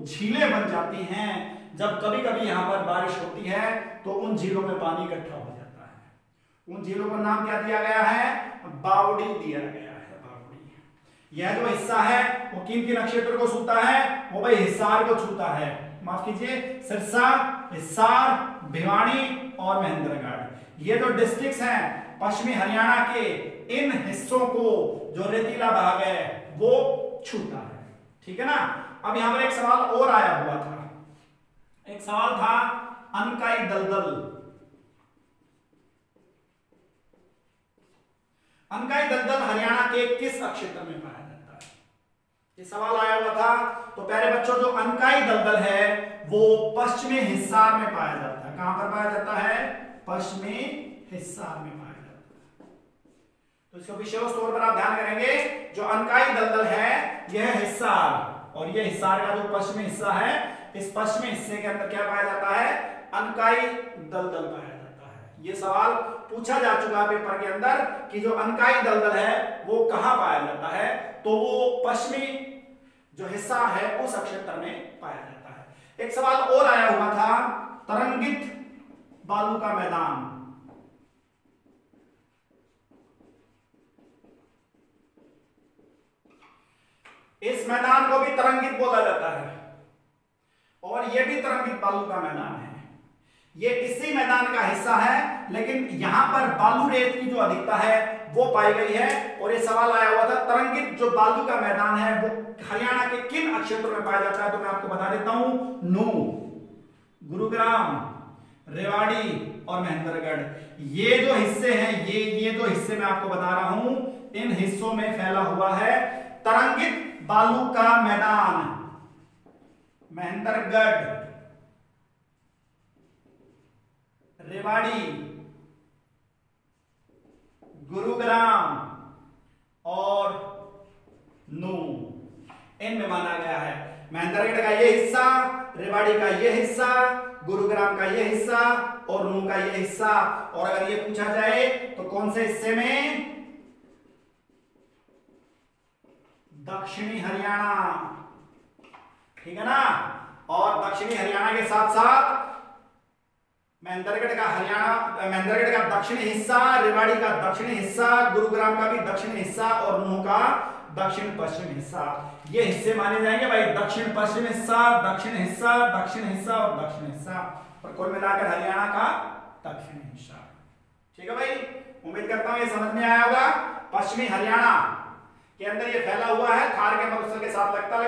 झीलें बन जाती हैं, जब कभी कभी यहां पर बारिश होती है तो उन झीलों में पानी इकट्ठा हो जाता है। उन झीलों का नाम क्या दिया गया है? बावड़ी दिया गया है। यह जो हिस्सा है वो किन किन नक्षत्र को छूता है? वो भाई हिसार को छूता है। माफ कीजिए, सिरसा, हिसार, भिवानी और महेंद्रगढ़, ये जो डिस्ट्रिक्ट्स हैं पश्चिमी हरियाणा के, इन हिस्सों को जो रेतीला भाग है वो छूता है। ठीक है ना। अब यहां पर एक सवाल और आया हुआ था। एक सवाल था अनकाई दलदल। अनकाई दलदल हरियाणा के किस क्षेत्र में पाया जाता है? ये सवाल आया हुआ था। तो प्यारे बच्चों, जो अनकाई दलदल है वो पश्चिमी हिसार में पाया जाता है। कहां पर पाया जाता है? पश्चिमी हिसार में पाया जाता है। तो इसको विशेष तौर पर आप ध्यान करेंगे, जो अनकाई दलदल है यह हिसार, और यह हिसार का जो पश्चिमी हिस्सा है, इस पश्चिमी हिस्से के अंदर क्या पाया जाता है? अनकाई दलदल पाया जाता है। यह सवाल पूछा जा चुका है पेपर के अंदर कि जो अनकाई दलदल है वो कहां पाया जाता है? तो वो पश्चिमी जो हिस्सा है उस क्षेत्र में पाया जाता है। एक सवाल और आया हुआ था, तरंगित बालू का मैदान। इस मैदान को भी तरंगित बोला जाता है और यह भी तरंगित बालू का मैदान है। ये इसी मैदान का हिस्सा है, लेकिन यहां पर बालू रेत की जो अधिकता है वो पाई गई है। और ये सवाल आया हुआ था, तरंगित जो बालू का मैदान है वो हरियाणा के किन क्षेत्रों में पाया जाता है? तो मैं आपको बता देता हूं, नूंह, गुरुग्राम, रेवाड़ी और महेंद्रगढ़। ये जो हिस्से हैं, ये जो हिस्से मैं आपको बता रहा हूं, इन हिस्सों में फैला हुआ है तरंगित बालू का मैदान। महेंद्रगढ़, रेवाड़ी, गुरुग्राम और नूंह, इनमें माना गया है। महेंद्रगढ़ का ये हिस्सा, रेवाड़ी का ये हिस्सा, गुरुग्राम का ये हिस्सा और नूह का ये हिस्सा। और अगर ये पूछा जाए तो कौन से हिस्से में? दक्षिणी हरियाणा, ठीक है ना। और दक्षिणी हरियाणा के साथ साथ महेंद्रगढ़ का दक्षिणी हिस्सा, रेवाड़ी का दक्षिणी हिस्सा, गुरुग्राम का भी दक्षिणी हिस्सा और नूह का दक्षिण पश्चिम हिस्सा। ये हिस्से माने जाएंगे भाई, दक्षिण पश्चिम हिस्सा, दक्षिण हिस्सा, दक्षिण हिस्सा और दक्षिण हिस्सा, और कुल मिलाकर हरियाणा का दक्षिण हिस्सा। ठीक है भाई, उम्मीद करता हूं ये समझ में आया होगा। पश्चिमी हरियाणा के अंदर ये फैला हुआ है, थार के मरुस्थल के साथ लगता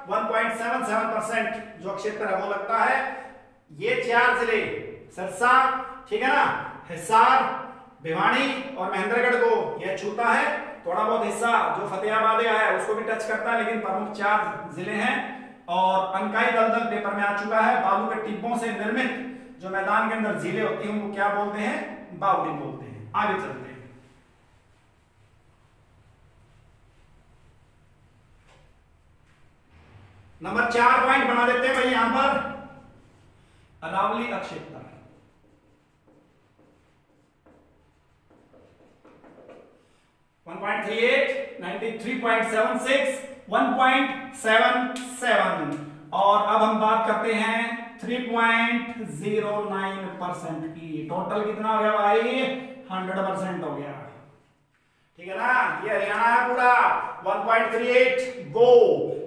1.77% जो क्षेत्र है वो लगता है। ये 4 जिले सिरसा, ठीक है ना, हिसार, भिवानी और महेंद्रगढ़ को यह छूता है। थोड़ा बहुत हिस्सा जो फतेहाबाद है उसको भी टच करता है, लेकिन प्रमुख 4 जिले हैं। और अनकाई दलदल पेपर में आ चुका है। बालू के टिब्बों से निर्मित जो मैदान के अंदर झीलें होती हैं उनको क्या बोलते हैं? बावड़ी बोलते हैं। आगे चलते हैं। नंबर 4 पॉइंट बना देते हैं भाई यहां पर। अरावली अक्षेत्र 1.38, 93.76, 1.77 और अब हम बात करते हैं 3.09% की। टोटल कितना हो गया भाई? 100% हो गया, ठीक है ना। ये हरियाणा है पूरा 1.38, वो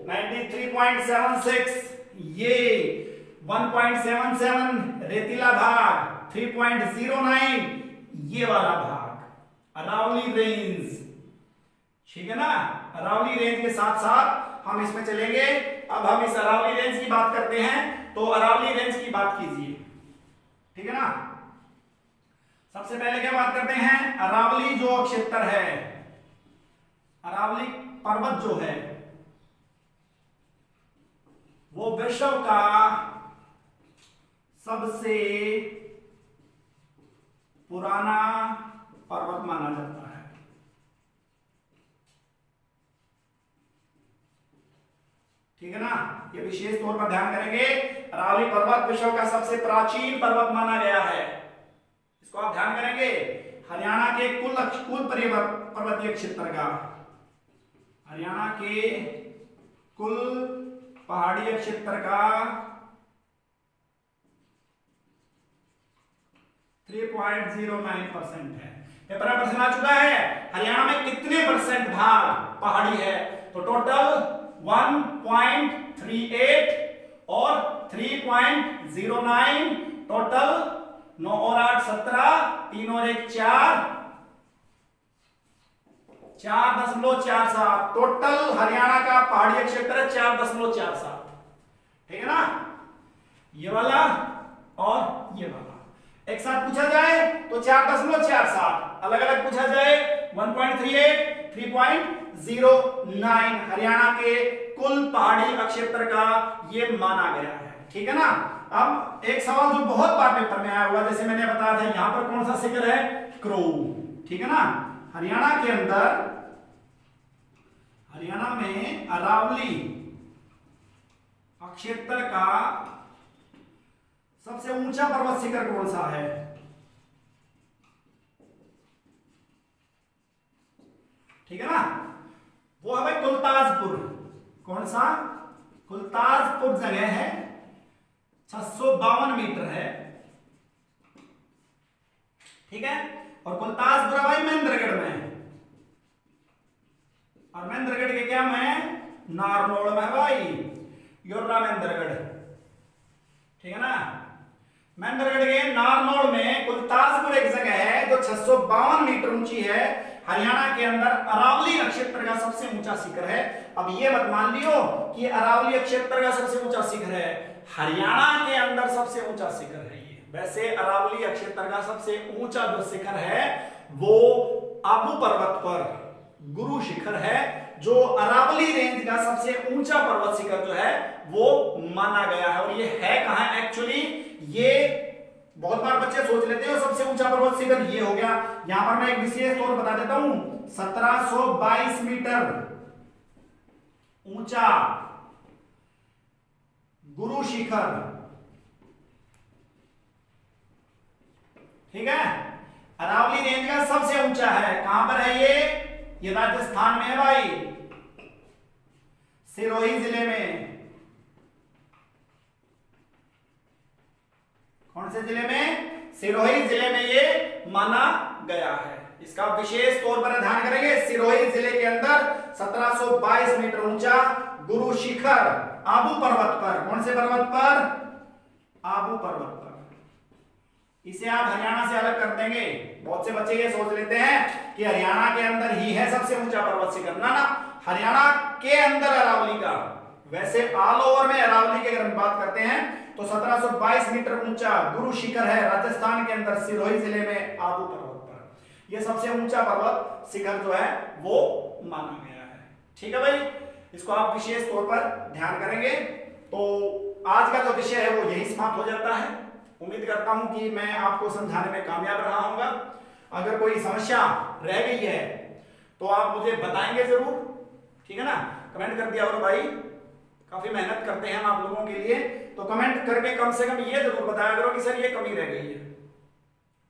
93.76, ये 1.77 रेतीला भाग, 3.09 ये वाला भाग अरावली रेंज, ठीक है ना। अरावली रेंज के साथ साथ हम इसमें चलेंगे। अब हम इस अरावली रेंज की बात करते हैं, तो अरावली रेंज की बात कीजिए, ठीक है ना। सबसे पहले क्या बात करते हैं? अरावली जो क्षेत्र है, अरावली पर्वत जो है वो विश्व का सबसे पुराना पर्वत माना जाता है। ठीक है ना, ये विशेष तौर पर ध्यान करेंगे। अरावली पर्वत विश्व का सबसे प्राचीन पर्वत माना गया है, इसको आप ध्यान करेंगे। हरियाणा के कुल पर्वतीय क्षेत्र का, हरियाणा के कुल पहाड़ीय क्षेत्र का 3.09% है। पेपर में प्रश्न आ चुका है हरियाणा में कितने परसेंट भाग पहाड़ी है, तो टोटल 1.38 और 3.09, टोटल 9 और 8 17, 3 और 1 4.47, टोटल हरियाणा का पहाड़ी क्षेत्र है 4.47, ठीक है ना। ये वाला और ये वाला एक साथ पूछा जाए तो 4.47, अलग अलग पूछा जाए 1.38, 3.09 हरियाणा के कुल पहाड़ी क्षेत्र का ये माना गया है, ठीक है ना। अब एक सवाल जो बहुत बार पेपर में आया हुआ, जैसे मैंने बताया था, यहां पर कौन सा शिखर है? क्रो, ठीक है ना। हरियाणा के अंदर, हरियाणा में अरावली क्षेत्र का सबसे ऊंचा पर्वत शिखर कौन सा है? ठीक है ना, वो है भाई कुलताजपुर। कौन सा? कुलताजपुर जगह है, 652 मीटर है, ठीक है। और कुलताजपुर भाई महेंद्रगढ़ में, और महेंद्रगढ़ के क्या में? नारनौल में भाई, योरा महेंद्रगढ़, ठीक है ना। महेंद्रगढ़ के नारनौल में कुलताजपुर एक जगह है जो 652 मीटर ऊंची है, हरियाणा के अंदर अरावली क्षेत्र का सबसे ऊंचा शिखर है। अब ये मत मान लियो कि अरावली क्षेत्र का सबसे ऊंचा शिखर है, हरियाणा के अंदर सबसे ऊंचा शिखर है ये। वैसे अरावली क्षेत्र का सबसे ऊंचा जो शिखर है वो आबू पर्वत पर गुरु शिखर है, जो अरावली रेंज का सबसे ऊंचा पर्वत शिखर जो है वो माना गया है। और ये है कहां एक्चुअली? ये बहुत बार बच्चे सोच लेते हैं सबसे ऊंचा पर्वत शिखर ये हो गया। यहां पर मैं एक विशेष तौर बता देता हूं, 1722 मीटर ऊंचा गुरु शिखर, ठीक है। अरावली रेंज का सबसे ऊंचा है, कहां पर है ये राजस्थान में है भाई, सिरोही जिले में। कौन से जिले में? सिरोही जिले में ये माना गया है। इसका विशेष तौर पर ध्यान करेंगे, सिरोही जिले के अंदर 1722 मीटर ऊंचा गुरु शिखर आबू पर्वत पर। कौन से पर्वत पर? आबू पर्वत पर। इसे आप हरियाणा से अलग कर देंगे। बहुत से बच्चे ये सोच लेते हैं कि हरियाणा के अंदर ही है सबसे ऊंचा पर्वत शिखर। ना, हरियाणा के अंदर अरावली का, वैसे ऑल ओवर में अरावली की अगर हम बात करते हैं तो 1722 मीटर ऊंचा गुरु शिखर है राजस्थान के अंदर, सिरोही जिले में आबू पर्वत पर। यह सबसे ऊंचा पर्वत शिखर जो है वो माना गया है। ठीक है भाई, इसको आप विशेष तौर पर ध्यान करेंगे। तो आज का जो विषय है वो यही समाप्त हो जाता है। उम्मीद करता हूं कि मैं आपको समझाने में कामयाब रहा हूंगा। अगर कोई समस्या रह गई है तो आप मुझे बताएंगे जरूर, ठीक है ना। कमेंट कर दिया और भाई, काफी मेहनत करते हैं हम आप लोगों के लिए, तो कमेंट करके कम से कम ये जरूर बताया करो कि सर ये कमी रह गई है,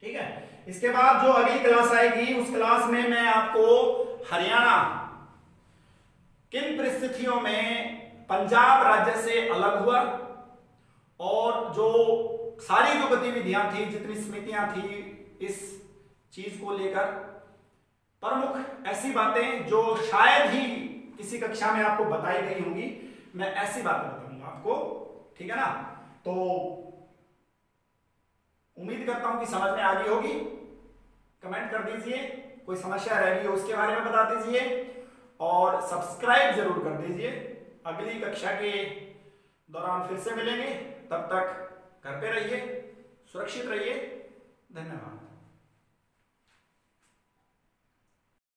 ठीक है। इसके बाद जो अगली क्लास आएगी उस क्लास में मैं आपको हरियाणा किन परिस्थितियों में पंजाब राज्य से अलग हुआ और जो सारी जो गतिविधियां थी, जितनी समितियां थी, इस चीज को लेकर प्रमुख ऐसी बातें जो शायद ही किसी कक्षा में आपको बताई गई होंगी, मैं ऐसी बातें बताऊंगा आपको, ठीक है ना। तो उम्मीद करता हूं कि समझ में आ गई होगी। कमेंट कर दीजिए, कोई समस्या रह गई हो उसके बारे में बता दीजिए और सब्सक्राइब जरूर कर दीजिए। अगली कक्षा के दौरान फिर से मिलेंगे, तब तक घर पे रहिए, सुरक्षित रहिए। धन्यवाद।